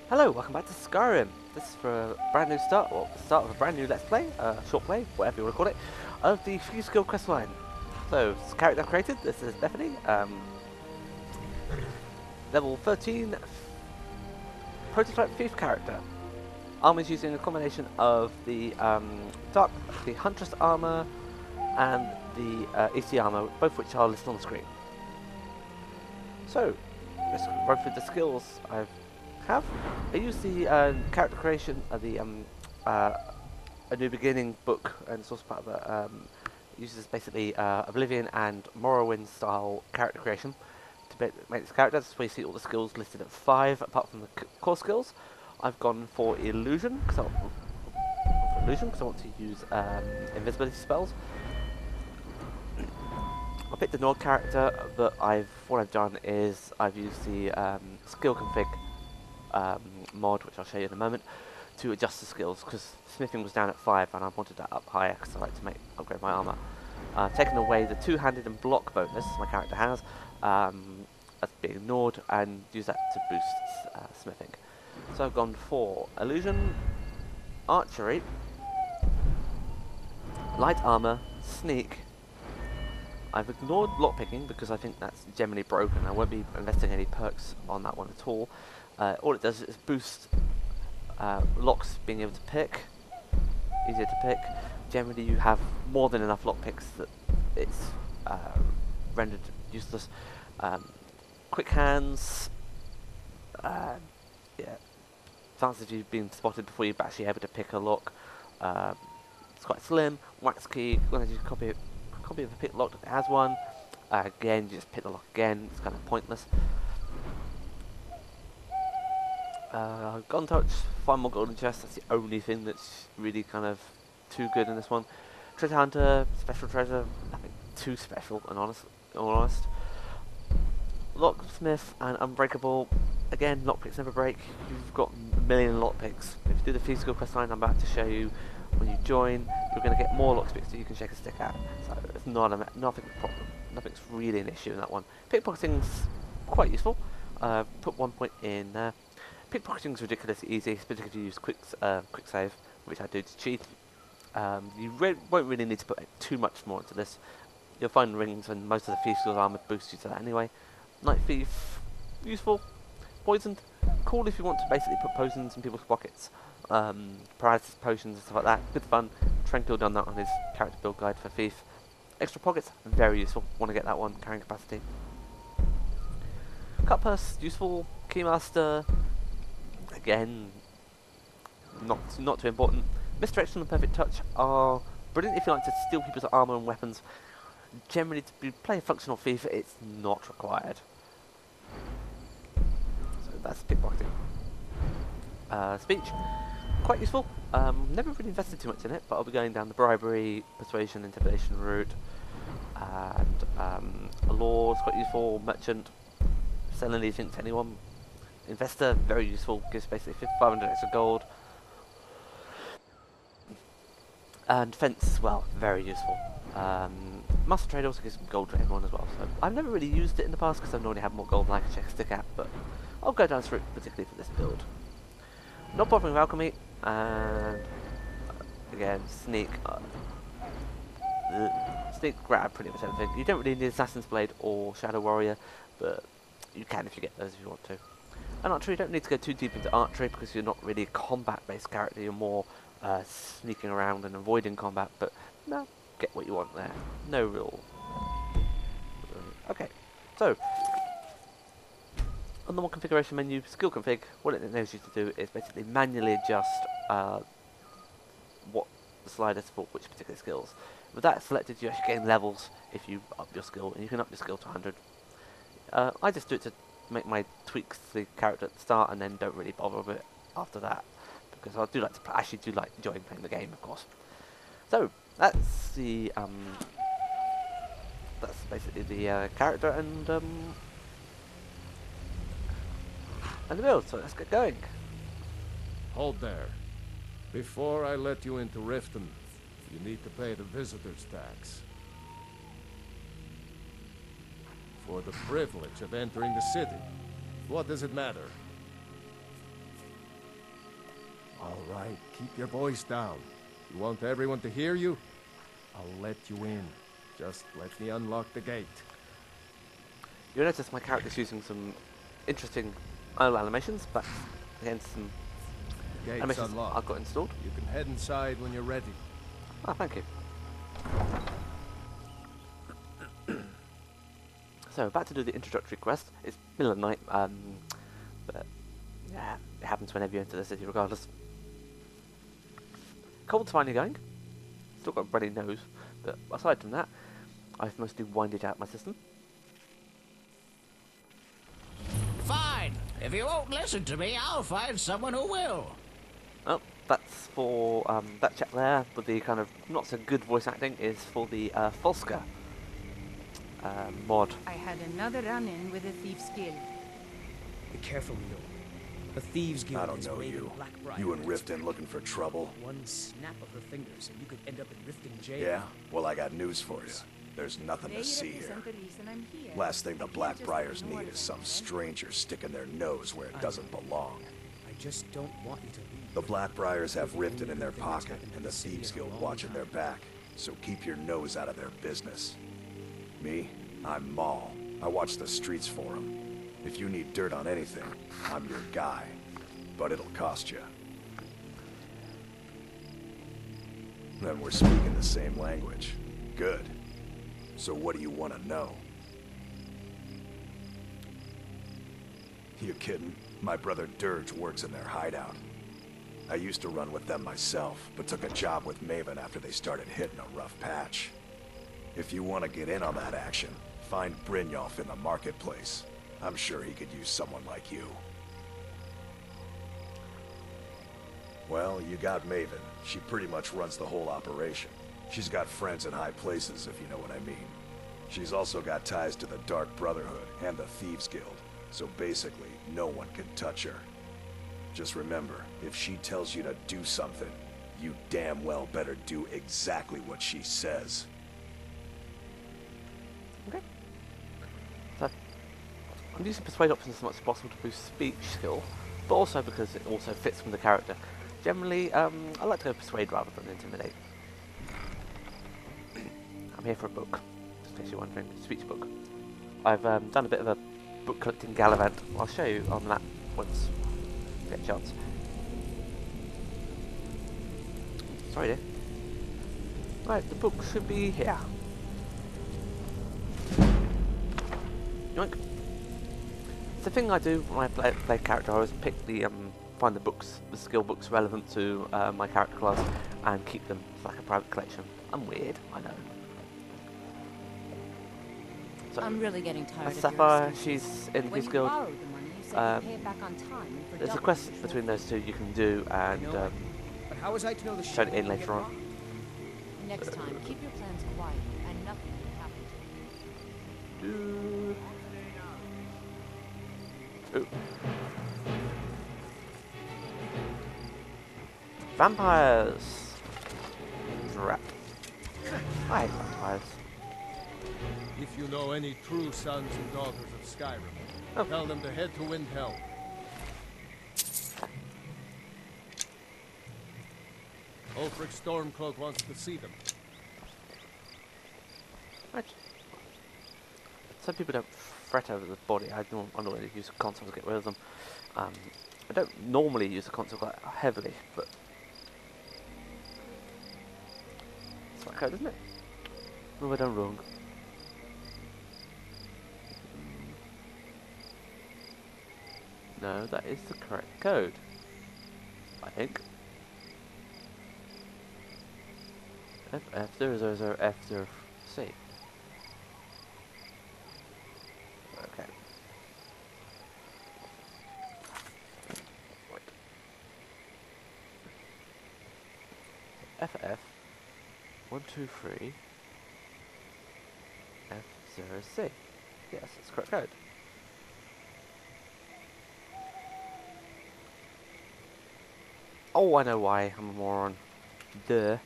Hello, welcome back to Skyrim. This is for a brand new start, or the start of a brand new Let's Play, short play, whatever you want to call it, of the Thieves Guild questline. So, this character I've created, this is Bethany, level 13, prototype thief character. Armor's using a combination of the the Huntress armor and the AC armor, both which are listed on the screen. So, let's run through the skills I use the character creation of the A New Beginning book, and it's also part of a uses basically Oblivion and Morrowind style character creation to make this character. That's where you see all the skills listed at 5, apart from the core skills. I've gone for illusion because I want to use invisibility spells. I picked the Nord character, but what I've done is I've used the skill config mod, which I'll show you in a moment, to adjust the skills, because smithing was down at 5 and I wanted that up higher because I like to upgrade my armor. I've taken away the two-handed and block bonus my character has, as being ignored, and use that to boost smithing. So I've gone for illusion, archery, light armor, sneak. I've ignored lockpicking because I think that's generally broken. I won't be investing any perks on that one at all. All it does is boost locks being able to pick, easier to pick. Generally you have more than enough lockpicks that it's rendered useless. Quick hands, yeah, chances of you being spotted before you're actually able to pick a lock. It's quite slim. Wax key, when you copy of a pick lock that has one. Again, you just pick the lock again, it's kind of pointless. Gun touch, 5 more golden chests, that's the only thing that's really kind of too good in this one. Treasure hunter, special treasure, nothing too special, and all honest. Locksmith and unbreakable, again, lockpicks never break. You've got a million lockpicks. If you do the Thieves Guild questline I'm about to show you, when you join, you're going to get more lockpicks that you can shake a stick at. So it's not nothing problem. Nothing's really an issue in that one. Pickpocketing's quite useful. Put 1 point in there. Pickpocketing is ridiculously easy, particularly if you use quick save, which I do to cheat. You won't really need to put too much more into this. You'll find rings and most of the Thieves Guild armor boosts you to that anyway. Night Thief, useful. Poisoned, cool if you want to basically put poisons in people's pockets. Paralysis potions and stuff like that, good fun. Tranquil done that on his character build guide for Thief. Extra pockets, very useful, want to get that one, carrying capacity. Cut purse, useful. Keymaster, again, not too important. Misdirection and perfect touch are brilliant if you like to steal people's armor and weapons. Generally, to play a functional thief, it's not required. So that's pickpocketing. Speech, quite useful. Never really invested too much in it, but I'll be going down the bribery, persuasion, intimidation route. And a law is quite useful. Merchant, selling anything to anyone. Investor, very useful, gives basically 500 extra gold. And defense, well, very useful. Master trade also gives some gold to everyone as well. So I've never really used it in the past because I've normally had more gold than I can check a stick at, but I'll go down through it particularly for this build. Not bothering with alchemy, and again, sneak. Sneak, grab pretty much everything. You don't really need Assassin's Blade or Shadow Warrior, but you can if you get those if you want to. And archery, you don't need to go too deep into archery because you're not really a combat-based character. You're more sneaking around and avoiding combat, but no, get what you want there. No real. Okay, so on the more configuration menu, skill config, what it enables you to do is basically manually adjust what the sliders for which particular skills. With that selected, you actually gain levels if you up your skill, and you can up your skill to 100. I just do it to make my tweaks to the character at the start, and then don't really bother with it after that, because I do like to actually do like enjoying playing the game, of course. So that's the that's basically the character and the build. So let's get going. Hold there. Before I let you into Riften, you need to pay the visitor's tax. For the privilege of entering the city. What does it matter? All right, keep your voice down. You want everyone to hear you? I'll let you in. Just let me unlock the gate. You'll notice my character's using some interesting idle animations, but again, some Gate's animations unlocked. I've got installed. You can head inside when you're ready. Oh, thank you. So, about to do the introductory quest. It's middle of the night, but yeah, it happens whenever you enter the city regardless. Cold's finally going. Still got a runny nose, but aside from that, I've mostly winded out my system. Fine. If you won't listen to me, I'll find someone who will. Oh, that's for that chap there with the kind of not so good voice acting is for the Folska mod. I had another run-in with a Thieves Guild. Be careful, Mule. The Thieves Guild I don't is know waving you. Blackbriar You and in its Riften face. looking for trouble? One snap of her fingers and you could end up in Riften jail. Yeah? Well, I got news for you. There's nothing They to see here. represent the reason I'm here. Last thing the I can't just Blackbriars ignore need is them, some right? stranger sticking their nose where it doesn't belong. I just don't want you to leave. The Blackbriars have Only Riften in their good thing that's pocket, happened to and the the city Thieves in a Guild long watching their time. back. So keep your nose out of their business. Me? I'm Maul. I watch the streets for them. If you need dirt on anything, I'm your guy. But it'll cost you. Then we're speaking the same language. Good. So what do you want to know? You kidding? My brother Dirge works in their hideout. I used to run with them myself, but took a job with Maven after they started hitting a rough patch. If you want to get in on that action, find Brynjolf in the marketplace. I'm sure he could use someone like you. Well, you got Maven. She pretty much runs the whole operation. She's got friends in high places, if you know what I mean. She's also got ties to the Dark Brotherhood and the Thieves Guild, so basically, no one can touch her. Just remember, if she tells you to do something, you damn well better do exactly what she says. Okay. So, I'm using persuade options as much as possible to boost speech skill, but also because it also fits with the character. Generally, I like to go persuade rather than intimidate. I'm here for a book, just in case you're wondering. Speech book. I've done a bit of a book collecting gallivant. I'll show you on that once I get a chance. Sorry, dear. Right, the book should be here. Yoink. It's the thing I do when I play character. I always pick the find the books, the skill books relevant to my character class, and keep them. It's like a private collection. I'm weird, I know. So, I'm really getting tired of your Sapphire, excuses. she's in When Thieves you Guild. borrowed the money, you said you'd pay it back on time. And for There's a double quest the usual between those fee. two you can do, I and know it. But how was I to know the shown shit in would later get on. robbed? Next time, keep your plans quiet, and nothing will happen to you. Ooh. Vampires! Drat. I hate vampires. If you know any true sons and daughters of Skyrim, Oh. tell them to head to Windhelm. Ulfric Stormcloak wants to see them. Right. Some people don't fret over the body. I normally use a console to get rid of them. I don't normally use a console quite heavily, but it's right code, isn't it? What have I done wrong? No, that is the correct code. I think. FF000F0C. Okay. Right. FF123 F0C. Yes, that's the correct code. Oh, I know why I'm a moron. Duh.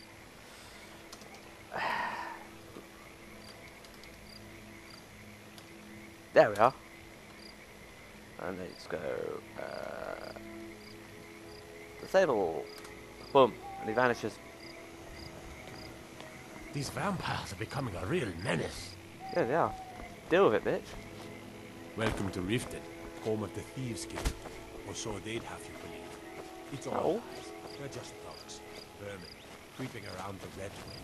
There we are. And let's go the Disabled. Boom. And he vanishes. These vampires are becoming a real menace. Yeah, they are. Deal with it, bitch. Welcome to Riften, home of the Thieves Guild. Or so they'd have you believe. It's all Oh. lies. They're just thugs, vermin, creeping around the Red Wing.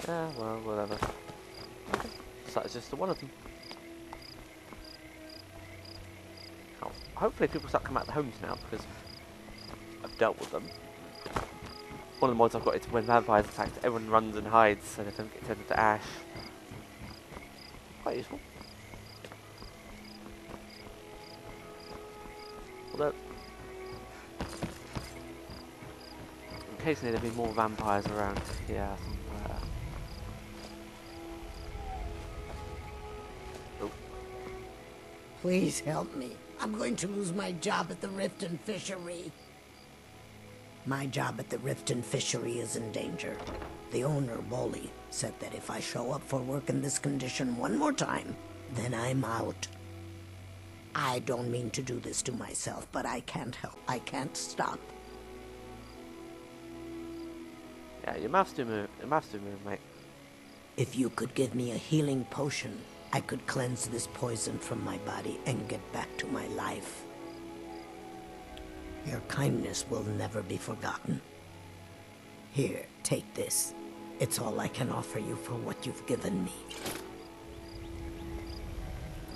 Yeah, well, whatever. Okay. So that's just one of them. Oh, hopefully people start coming out of the homes now, because I've dealt with them. One of the mods I've got is when vampires attack, everyone runs and hides so they don't get turned into ash. Quite useful. Although, occasionally there'll be more vampires around here somewhere. Oh, Please help me. I'm going to lose my job at the Riften Fishery. My job at the Riften Fishery is in danger. The owner, Bolly, said that if I show up for work in this condition one more time, then I'm out. I don't mean to do this to myself, but I can't help. I can't stop. yeah, your mouths do move. Your mouths do move, mate. If you could give me a healing potion, I could cleanse this poison from my body and get back to my life. Your kindness will never be forgotten. Here, take this. It's all I can offer you for what you've given me.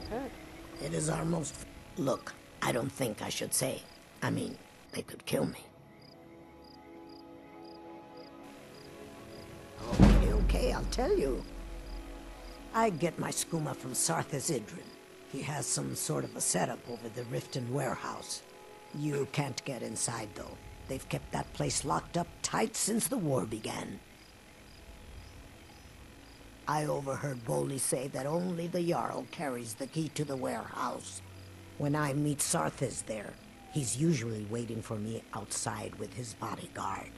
Okay. It is our most... Look, I don't think I should say. I mean, they could kill me. Okay, I'll tell you. I get my skooma from Sarthas Idrin. He has some sort of a setup over the Riften warehouse. You can't get inside, though. They've kept that place locked up tight since the war began. I overheard Bolly say that only the Jarl carries the key to the warehouse. When I meet Sarthas there, he's usually waiting for me outside with his bodyguard.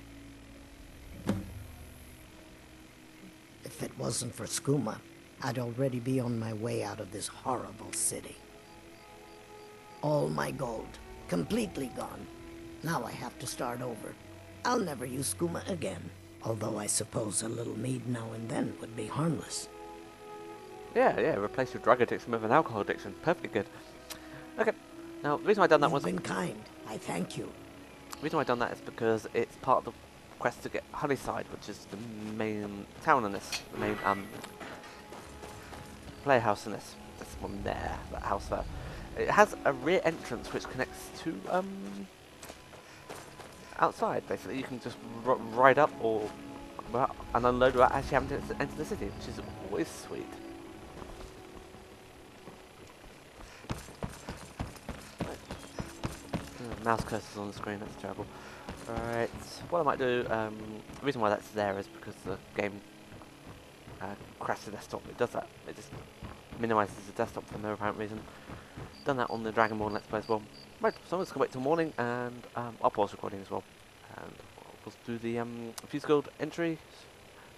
If it wasn't for skooma, I'd already be on my way out of this horrible city. All my gold, completely gone. Now I have to start over. I'll never use skooma again, although I suppose a little mead now and then would be harmless. Yeah, replace your drug addiction with an alcohol addiction. Perfectly good. Okay, now the reason I've done that You've was... been kind. I thank you. The reason I've done that is because it's part of the quest to get Honeyside, which is the main town in this, the main player house in this. This one there, that house there. It has a rear entrance which connects to outside. Basically, you can just ride up or and unload without actually having to enter the city, which is always sweet. Mouse cursors on the screen, that's terrible. Alright, what I might do, the reason why that's there is because the game crashed the desktop. It does that, it just minimises the desktop for no apparent reason. Done that on the Dragonborn Let's Play as well. Right, so I'm just going to wait till morning and I'll pause recording as well. And we'll do the Fuse Guild entry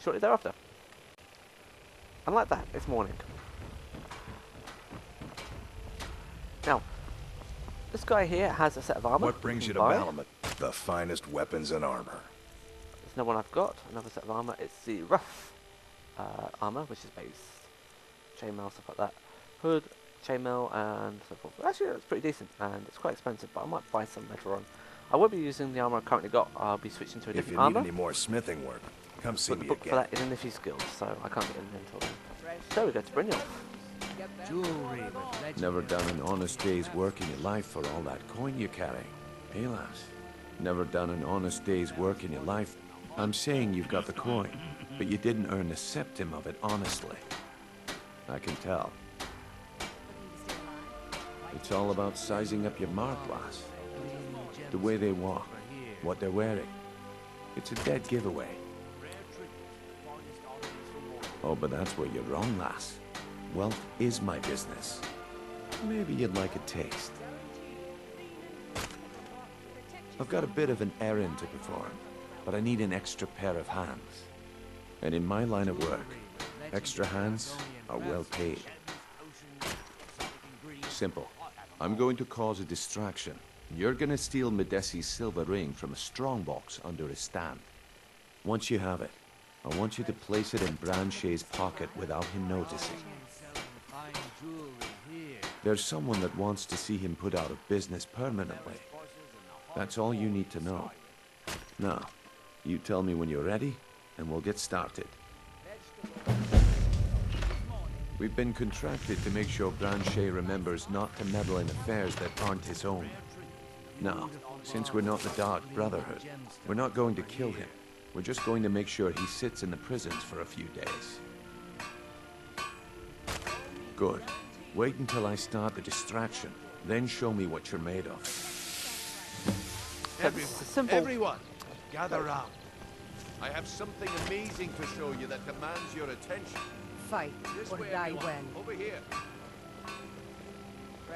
shortly thereafter. And like that, it's morning. Now, this guy here has a set of armor. What brings you to buy. Balamut? The finest weapons and armor. There's no one I've got. Another set of armor. It's the rough armor, which is base, chainmail, stuff like that. Hood, chainmail, and so forth. Actually, it's pretty decent, and it's quite expensive, but I might buy some later on. I won't be using the armor I've currently got. I'll be switching to a If different you need armor. any more smithing work, come see But the me book for again. that is in the Fuse Guild, so I can't get in until then. So we go to Brynjolf. Jewelry with legend. Never done an honest day's work in your life for all that coin you carry. Hey, lass. Never done an honest day's work in your life. I'm saying you've got the coin, but you didn't earn a septim of it honestly. I can tell. It's all about sizing up your mark, lass. The way they walk, what they're wearing. It's a dead giveaway. Oh, but that's where you're wrong, lass. Wealth is my business. Maybe you'd like a taste. I've got a bit of an errand to perform, but I need an extra pair of hands. And in my line of work, extra hands are well paid. Simple. I'm going to cause a distraction, You're gonna steal Medesi's silver ring from a strongbox under his stand. Once you have it, I want you to place it in Branche's pocket without him noticing. There's someone that wants to see him put out of business permanently. That's all you need to know. Now, you tell me when you're ready, and we'll get started. We've been contracted to make sure Branche remembers not to meddle in affairs that aren't his own. Now, since we're not the Dark Brotherhood, we're not going to kill him. We're just going to make sure he sits in the prisons for a few days. Good. Wait until I start the distraction, then show me what you're made of. Simple. Everyone, gather round. I have something amazing to show you that demands your attention. Fight This or way, die everyone. when. Over here.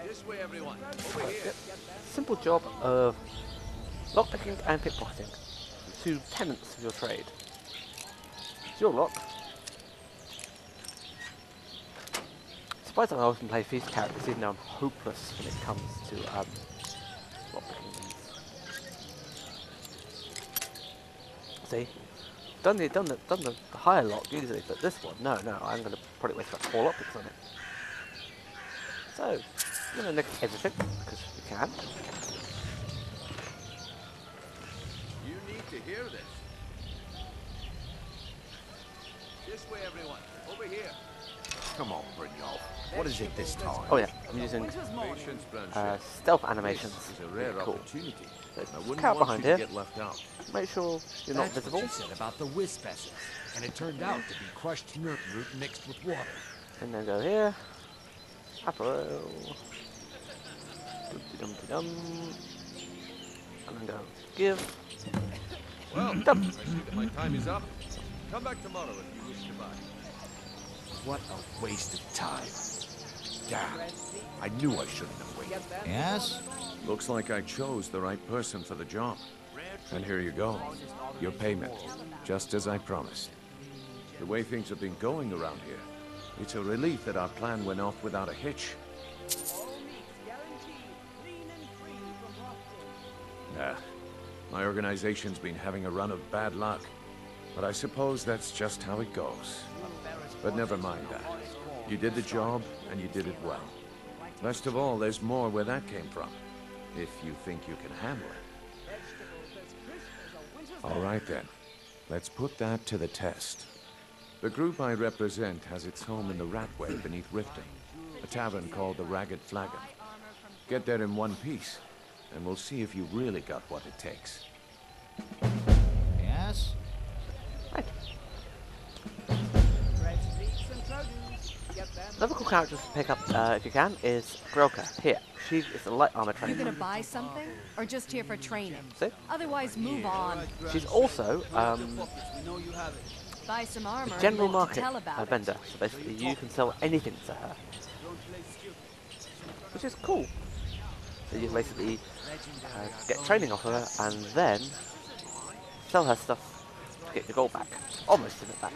This way, everyone. Over here. Simple job of lockpicking and pickpocketing. Two tenets of your trade. It's your lock. Surprised I often play Thieves characters, even though I'm hopeless when it comes to lockpicking things. See, done the higher lock usually, but this one, no, I'm going to probably waste about 4 lockpicks on it. So, I'm going to nick everything because we can. You need to hear this. This way, everyone. Over here. Come on, Brynjolf. What is it this time? Oh yeah, I'm using Patience, Branche. stealth animations. This is a rare Cool. opportunity. So I just wouldn't cut want behind you to here. get left out. Make sure you're not That's visible. what she said about the wisp essence. And it turned out to be crushed nerf root mixed with water. And then go here. Up a row. Dum-de-dum-de-dum. And then go give. Well, Done. I see that my time is up. Come back tomorrow if you wish to buy. What a waste of time. Damn. I knew I shouldn't have waited. Yes? Looks like I chose the right person for the job. And here you go. Your payment. Just as I promised. The way things have been going around here, it's a relief that our plan went off without a hitch. Nah. My organization's been having a run of bad luck. But I suppose that's just how it goes. But never mind that. You did the job, and you did it well. Best of all, there's more where that came from. If you think you can handle it. All right then. Let's put that to the test. The group I represent has its home in the Ratway beneath Riften, a tavern called the Ragged Flagon. Get there in one piece, and we'll see if you really got what it takes. Yes? Right. Another cool character to pick up if you can is Grelka. Here, she is a light armor You trainer. gonna buy something, or just here for training? See? Otherwise, move on. She's also Buy some armor. a general and we'll market tell about it. vendor. So basically, you can sell anything to her, which is cool. So you can basically get training off her and then sell her stuff to get your gold back. Almost give it back.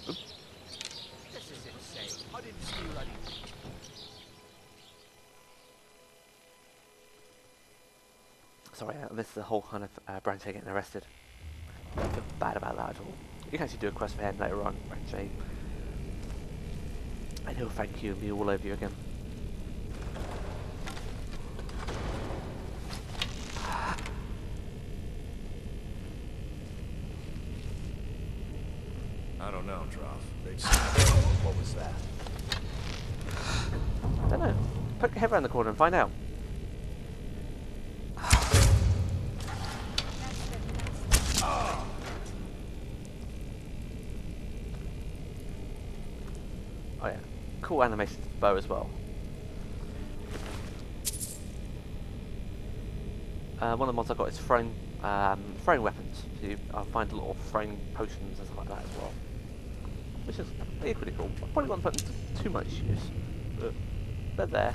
Oops. Sorry, I missed the whole kind of Branche getting arrested. I don't feel bad about that at all. You can actually do a quest for him later on, Branche. And he'll thank you and be all over you again. I don't know, Droff. What was that? I don't know. Poke your head around the corner and find out. Oh yeah, cool animation to the bow as well. One of the mods I got is throwing weapons. So I'll find little throwing potions and stuff like that as well, which is pretty cool. I probably won't put into too much use, but they're there.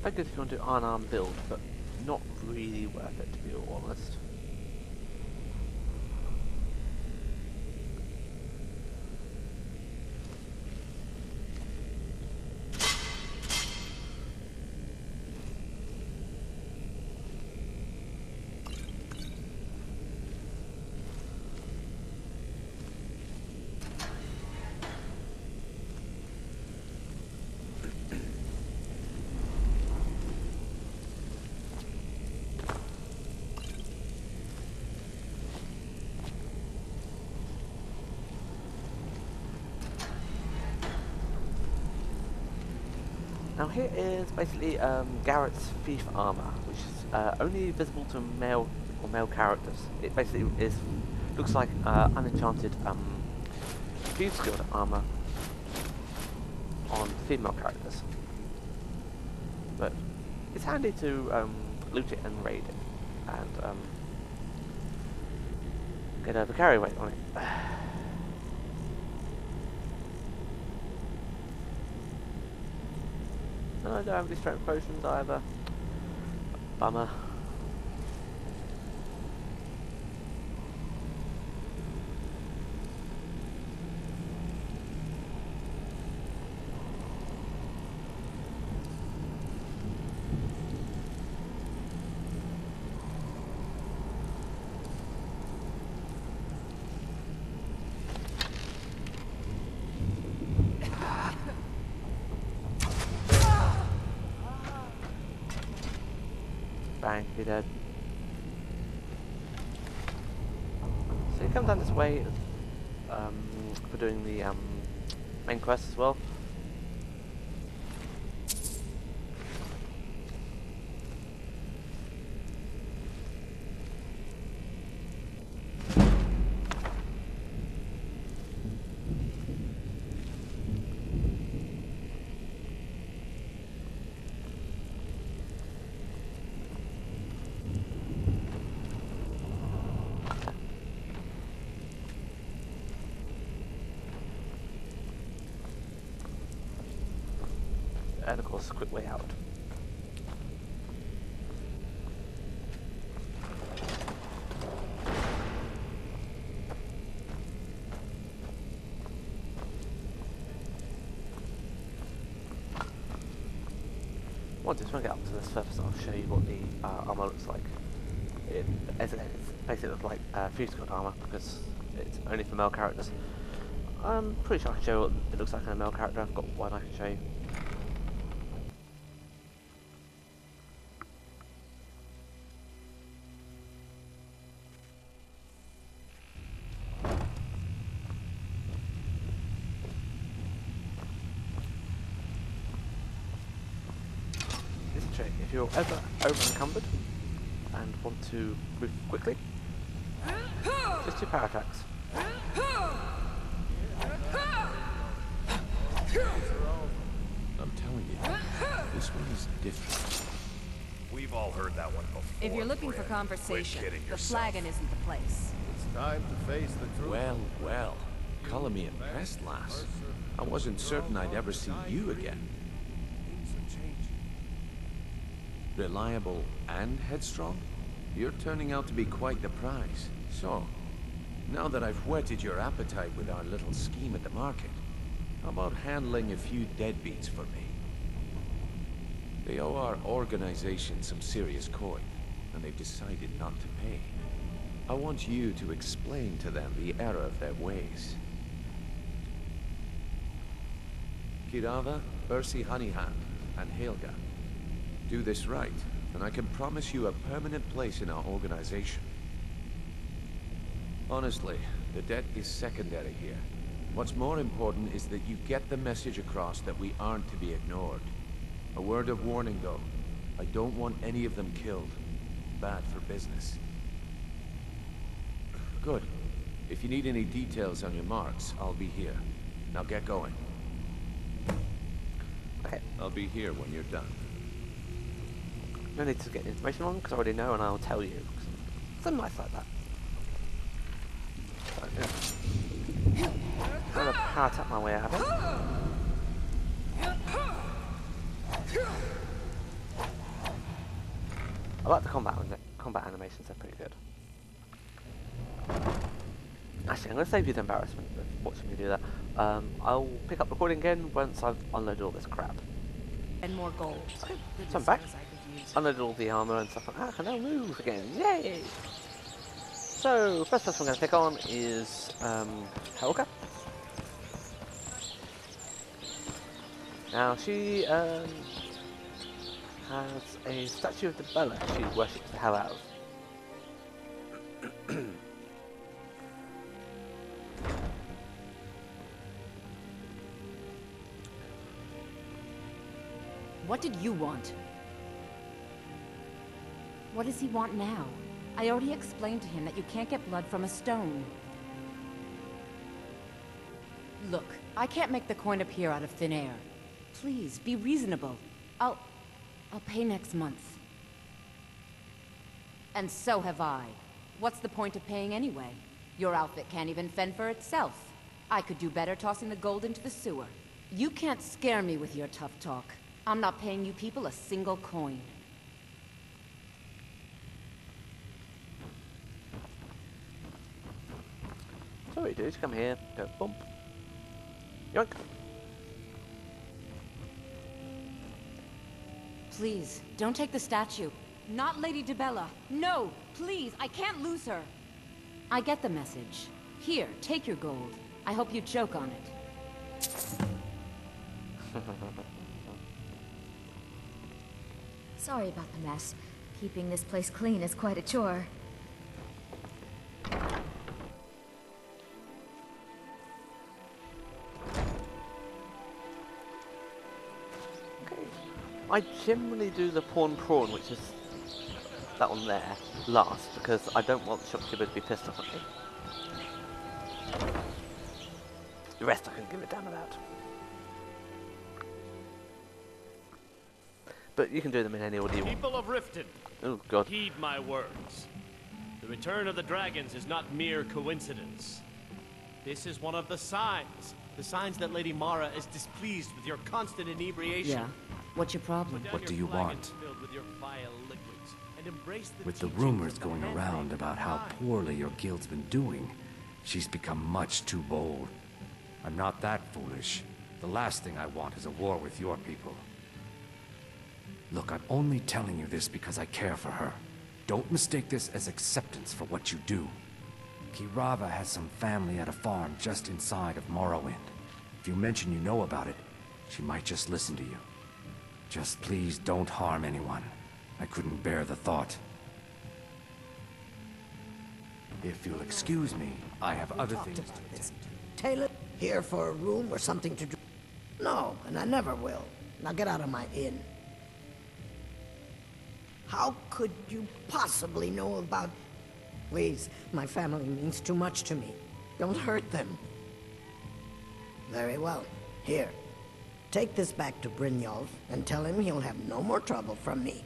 Very good if you want to do an unarmed build, but not really worth it to be honest. Now here is basically Garrett's thief armor, which is only visible to male or male characters. It basically looks like unenchanted Thieves Guild armor on female characters, but it's handy to loot it and raid it and get a carry weight on it. No, I don't have any strength potions either. Bummer. Bang, you're dead. So you come down this way for doing the main quest as well. And of course, a quick way out. Once we get up to the surface, I'll show you what the armor looks like. It's basically looks like Thieves Guild armor because it's only for male characters. I'm pretty sure I can show you what it looks like in a male character. I've got one I can show you. If you're ever over-encumbered and want to move quickly, just do power attacks. I'm telling you, this one is different. We've all heard that one before. If you're looking for Bryn. conversation, Quit kidding the yourself. flagon isn't the place. It's time to face the truth. Well, well, colour me impressed, lass. I wasn't certain I'd ever see you again. Reliable and headstrong? You're turning out to be quite the prize. So, now that I've whetted your appetite with our little scheme at the market, how about handling a few deadbeats for me? They owe our organization some serious coin, and they've decided not to pay. I want you to explain to them the error of their ways. Kirava, Ursi Honeyhand, and Helga. Do this right, and I can promise you a permanent place in our organization. Honestly, the debt is secondary here. What's more important is that you get the message across that we aren't to be ignored. A word of warning, though. I don't want any of them killed. Bad for business. Good. If you need any details on your marks, I'll be here. Now get going. Okay. I'll be here when you're done. No need to get the information on because I already know and I'll tell you. Something nice like that. So, yeah. I'm gonna power tap my way out of it. I like the combat animations, they're pretty good. Actually, I'm going to save you the embarrassment of watching me do that. I'll pick up recording again once I've unloaded all this crap. And more gold. Okay, Goodness so I'm back. knows I could use. Unloaded all the armour and stuff like that. I can now move again. Yay! So, first person I'm going to pick on is Helga. Now, she has a statue of the Bella she worships the hell out of. What did you want? What does he want now? I already explained to him that you can't get blood from a stone. Look, I can't make the coin appear out of thin air. Please, be reasonable. I'll pay next month. And so have I. What's the point of paying anyway? Your outfit can't even fend for itself. I could do better tossing the gold into the sewer. You can't scare me with your tough talk. I'm not paying you people a single coin. So what you do is come here, go bump, yoink. Please, don't take the statue. Not Lady DeBella. No, please, I can't lose her. I get the message. Here, take your gold. I hope you choke on it. Sorry about the mess. Keeping this place clean is quite a chore. I generally do the pawn prawn, which is that one there, last, because I don't want the shopkeeper to be pissed off at me. The rest I can give a damn about. But you can do them in any order you want. People of Riften, Oh god. heed my words. The return of the dragons is not mere coincidence. This is one of the signs that Lady Mara is displeased with your constant inebriation. Yeah. What's your problem? What do you want? With the rumors going around about how poorly your guild's been doing, she's become much too bold. I'm not that foolish. The last thing I want is a war with your people. Look, I'm only telling you this because I care for her. Don't mistake this as acceptance for what you do. Kirava has some family at a farm just inside of Morrowind. If you mention you know about it, she might just listen to you. Just please don't harm anyone. I couldn't bear the thought. If you'll excuse me, I have other things to do. Taylor, here for a room or something to do? No, and I never will. Now get out of my inn. How could you possibly know about... Please, my family means too much to me. Don't hurt them. Very well. Here. Take this back to Brynjolf and tell him he'll have no more trouble from me.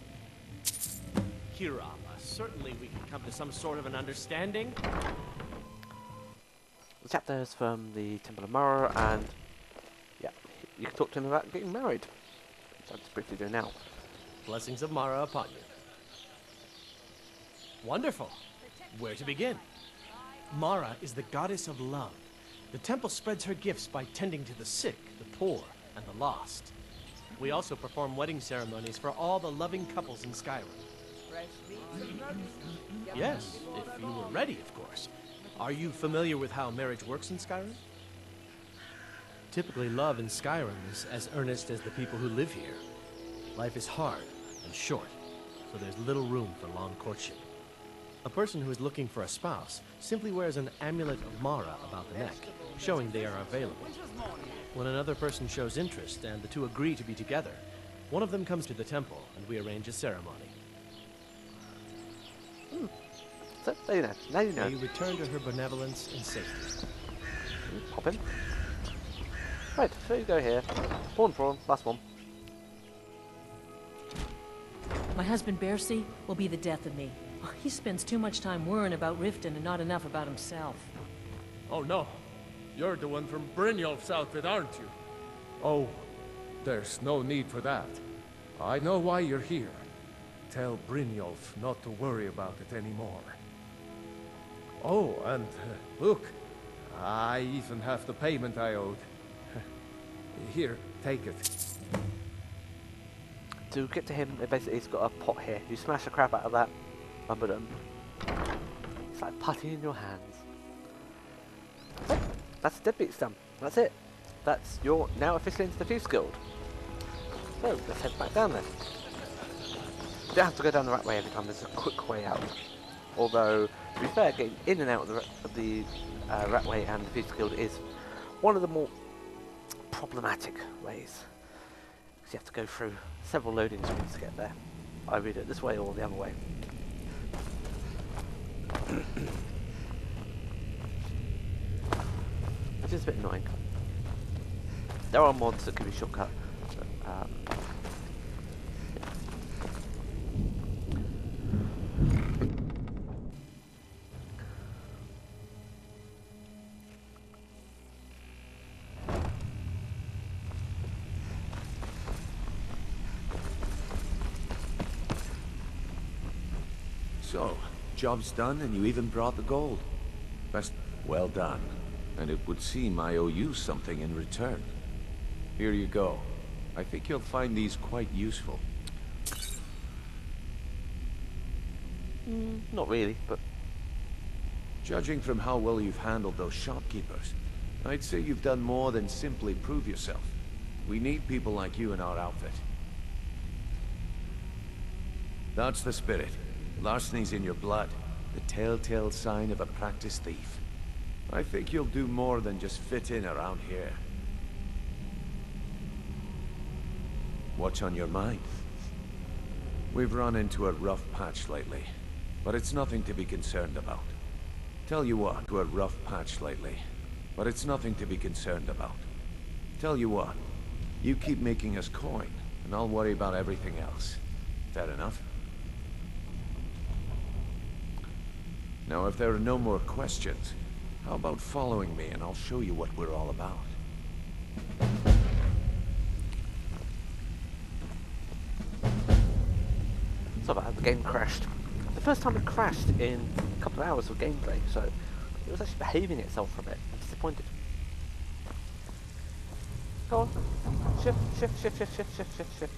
Kirava, certainly we can come to some sort of an understanding. The chapter is from the Temple of Mara, and yeah, you can talk to him about getting married, which I'm just briefly doing now. Blessings of Mara upon you. Wonderful. Where to begin? Mara is the goddess of love. The temple spreads her gifts by tending to the sick, the poor, and the lost. We also perform wedding ceremonies for all the loving couples in Skyrim. Yes, if you were ready, of course. Are you familiar with how marriage works in Skyrim? Typically, love in Skyrim is as earnest as the people who live here. Life is hard and short, so there's little room for long courtship. A person who is looking for a spouse simply wears an amulet of Mara about the neck, showing they are available. When another person shows interest and the two agree to be together, one of them comes to the temple and we arrange a ceremony. So, there you know. Now you know. May you return to her benevolence in safety. Pop in. Right, so you go here. Pawn prawn, last one. My husband Bercy will be the death of me. He spends too much time worrying about Riften and not enough about himself. Oh no, you're the one from Brynjolf's outfit, aren't you? Oh, there's no need for that. I know why you're here. Tell Brynjolf not to worry about it anymore. Oh, and look, I even have the payment I owed. Here, take it. To get to him, basically he's got a pot here. You smash the crap out of that, it's like putty in your hands. That's the deadbeats done. That's it. You're now officially into the Thieves Guild. So let's head back down then. You don't have to go down the right way every time. There's a quick way out. Although, to be fair, getting in and out of the rat way and the Thieves Guild is one of the more problematic ways. Because you have to go through several loading screens to get there. Either you do it this way or the other way. Which is a bit annoying. There are mods that give you a shortcut. So, job's done and you even brought the gold. Best, well done. And it would seem I owe you something in return. Here you go. I think you'll find these quite useful. Not really, but... Judging from how well you've handled those shopkeepers, I'd say you've done more than simply prove yourself. We need people like you in our outfit. That's the spirit. Larceny's in your blood, the telltale sign of a practiced thief. I think you'll do more than just fit in around here. What's on your mind? We've run into a rough patch lately, but it's nothing to be concerned about. Tell you what, to a rough patch lately, but it's nothing to be concerned about. Tell you what, you keep making us coin, and I'll worry about everything else. Fair enough? Now, if there are no more questions, how about following me and I'll show you what we're all about. So the game crashed. The first time it crashed in a couple of hours of gameplay, so it was actually behaving itself for a bit. I'm disappointed. Go on. Shift, shift, shift, shift, shift, shift, shift, shift.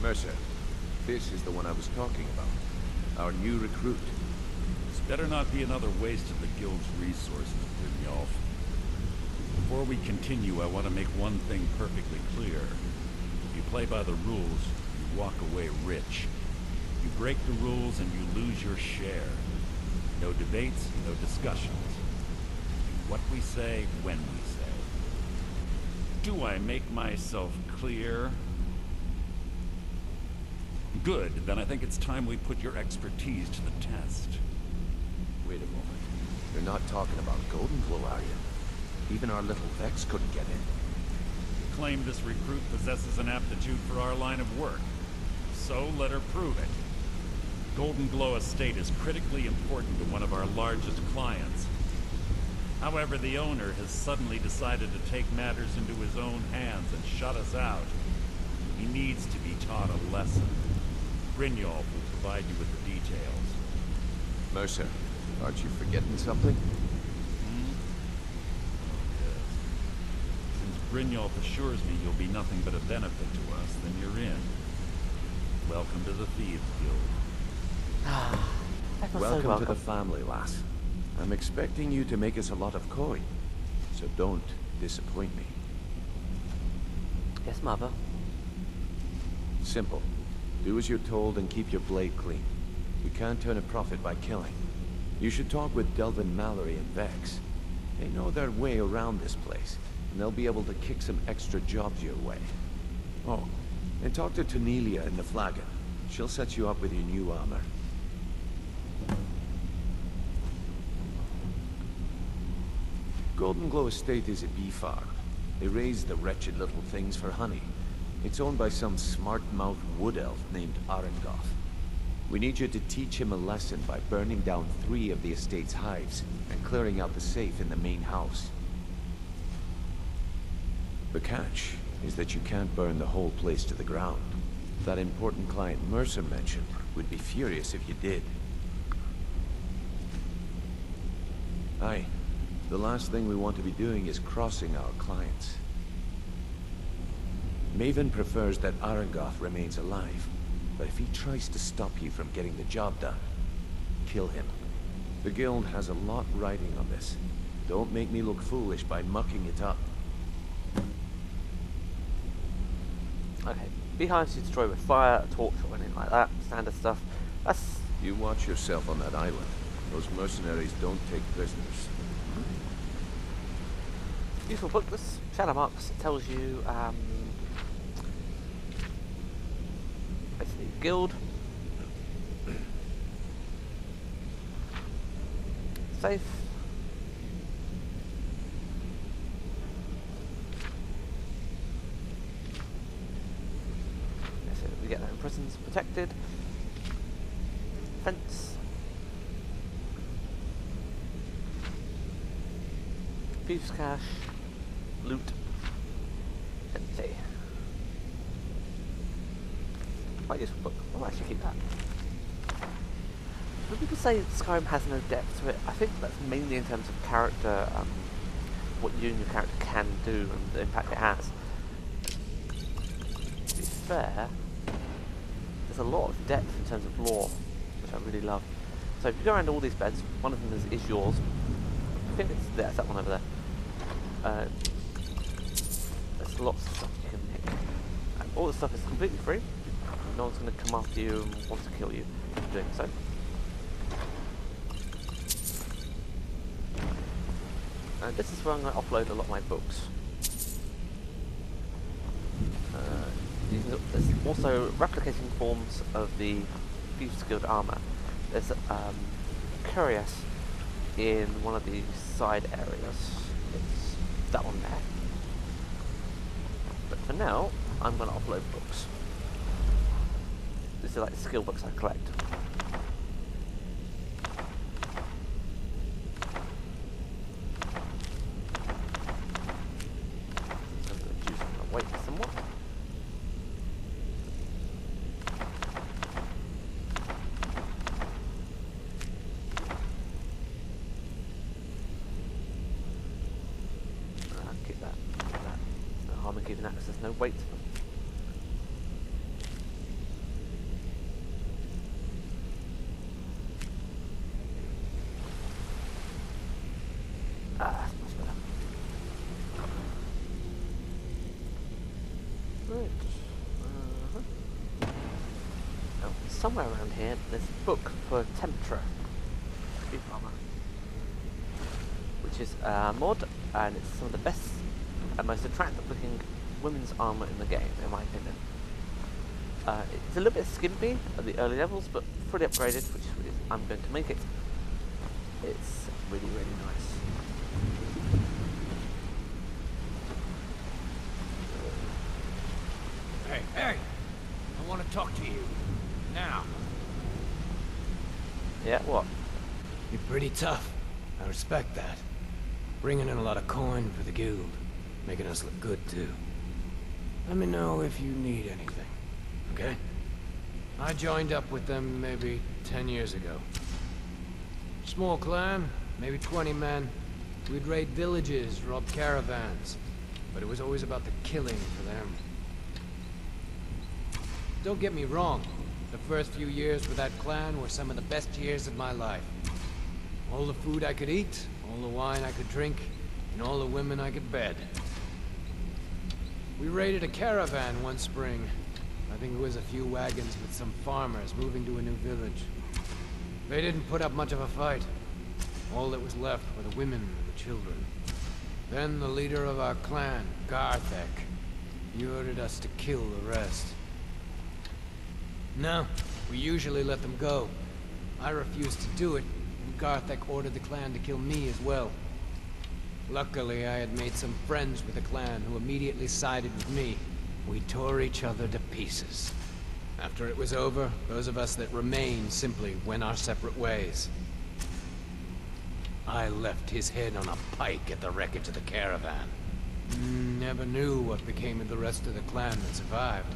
Mercer, this is the one I was talking about. Our new recruit. This better not be another waste of the Guild's resources, Brynjolf. Before we continue, I want to make one thing perfectly clear. If you play by the rules, you walk away rich. You break the rules and you lose your share. No debates, no discussions. What we say, when we say. Do I make myself clear? Good, then I think it's time we put your expertise to the test. Wait a moment. You're not talking about Golden Glow, are you? Even our little Vex couldn't get in. You claim this recruit possesses an aptitude for our line of work. So let her prove it. Golden Glow Estate is critically important to one of our largest clients. However, the owner has suddenly decided to take matters into his own hands and shut us out. He needs to be taught a lesson. Brynjolf will provide you with the details. Mercer, aren't you forgetting something? Yes. Since Brynjolf assures me you'll be nothing but a benefit to us, then you're in. Welcome to the Thieves Guild. Welcome to the family, lass. I'm expecting you to make us a lot of coin, so don't disappoint me. Yes, Mother. Simple. Do as you're told and keep your blade clean. You can't turn a profit by killing. You should talk with Delvin Mallory and Vex. They know their way around this place, and they'll be able to kick some extra jobs your way. Oh, and talk to Tanelia in the Flagon. She'll set you up with your new armor. Golden Glow Estate is a bee farm. They raise the wretched little things for honey. It's owned by some smart-mouthed wood elf named Arengoth. We need you to teach him a lesson by burning down 3 of the estate's hives and clearing out the safe in the main house. The catch is that you can't burn the whole place to the ground. That important client Mercer mentioned would be furious if you did. Aye. The last thing we want to be doing is crossing our clients. Maven prefers that Arengoth remains alive, but if he tries to stop you from getting the job done, kill him. The guild has a lot riding on this. Don't make me look foolish by mucking it up. Okay, beehives you destroy with fire, a torch, or anything like that. Standard stuff. That's... You watch yourself on that island. Those mercenaries don't take prisoners. Useful book. This Shadow Marks tells you basically guild, safe, so we get that in prisons, protected, fence, thieves' cache, loot, empty. Quite useful book. I'll actually keep that. When people say Skyrim has no depth to it, I think that's mainly in terms of character, what you and your character can do and the impact it has. To be fair, there's a lot of depth in terms of lore, which I really love. So if you go around all these beds, one of them is yours. I think it's there, it's that one over there. There's lots of stuff you can pick. And all the stuff is completely free. No one's going to come after you and want to kill you for doing so. And this is where I'm going to upload a lot of my books. There's also replicating forms of the Thieves Guild armor. There's curious in one of the side areas. It's that one there. But for now, I'm going to upload books. These are like the skill books I collect. So I'm going to juice and wait somewhat. Keep that. There's no harm in keeping that because there's no weight to them. Somewhere around here, there's a book for Temptra, armor, which is a mod, and it's some of the best and most attractive looking women's armor in the game, in my opinion. It's a little bit skimpy at the early levels, but fully upgraded, which is I'm going to make it. It's really, really nice. Hey, I want to talk to you. Now. Yeah, what? You're pretty tough. I respect that. Bringing in a lot of coin for the guild. Making us look good, too. Let me know if you need anything, okay? I joined up with them maybe 10 years ago. Small clan, maybe 20 men. We'd raid villages, rob caravans. But it was always about the killing for them. Don't get me wrong. The first few years with that clan were some of the best years of my life. All the food I could eat, all the wine I could drink, and all the women I could bed. We raided a caravan one spring. I think it was a few wagons with some farmers moving to a new village. They didn't put up much of a fight. All that was left were the women and the children. Then the leader of our clan, Garthek, he ordered us to kill the rest. No, we usually let them go. I refused to do it, and Garthek ordered the clan to kill me as well. Luckily, I had made some friends with the clan who immediately sided with me. We tore each other to pieces. After it was over, those of us that remained simply went our separate ways. I left his head on a pike at the wreckage of the caravan. Never knew what became of the rest of the clan that survived.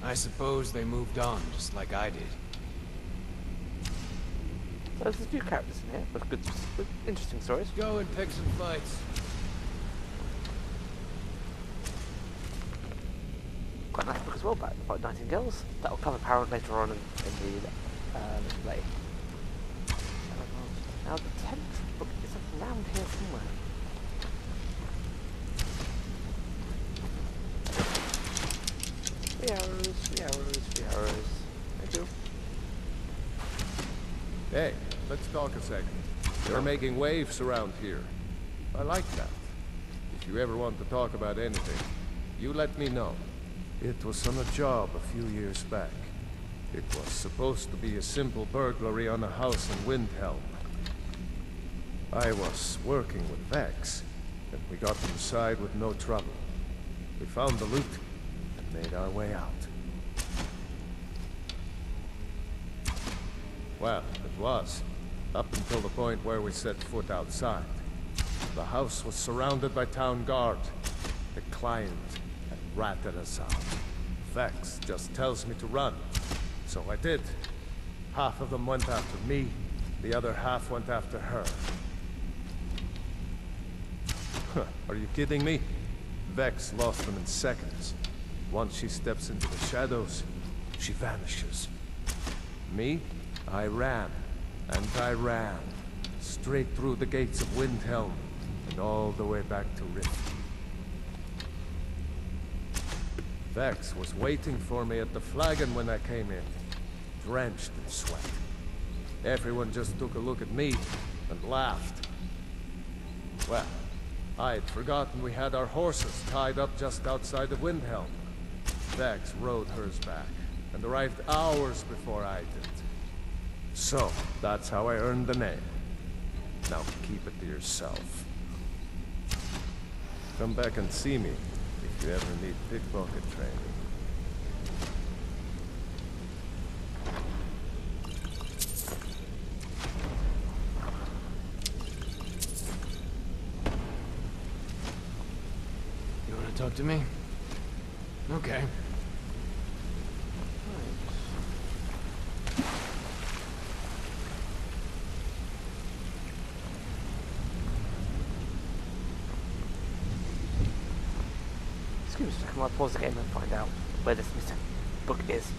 I suppose they moved on, just like I did. So there's a few characters in here with good, interesting stories. Go and pick some fights. Quite a nice book as well about nightingales. That will come apparent later on in the play. Now the 10th book is around here somewhere. Three arrows. Thank you. Hey, let's talk a second. You're making waves around here. I like that. If you ever want to talk about anything, you let me know. It was on a job a few years back. It was supposed to be a simple burglary on a house in Windhelm. I was working with Vex, and we got inside with no trouble. We found the loot and made our way out. Well, it was, up until the point where we set foot outside. The house was surrounded by town guard. The client had ratted us out. Vex just tells me to run, so I did. Half of them went after me, the other half went after her. Are you kidding me? Vex lost them in seconds. Once she steps into the shadows, she vanishes. Me? I ran, and I ran, straight through the gates of Windhelm, and all the way back to Rift. Vex was waiting for me at the flagon when I came in, drenched in sweat. Everyone just took a look at me and laughed. Well, I had forgotten we had our horses tied up just outside of Windhelm. Vex rode hers back, and arrived hours before I did. So, that's how I earned the name. Now keep it to yourself. Come back and see me if you ever need pickpocket training. You want to talk to me? Okay. Excuse me, I might pause the game and find out where this missing book is.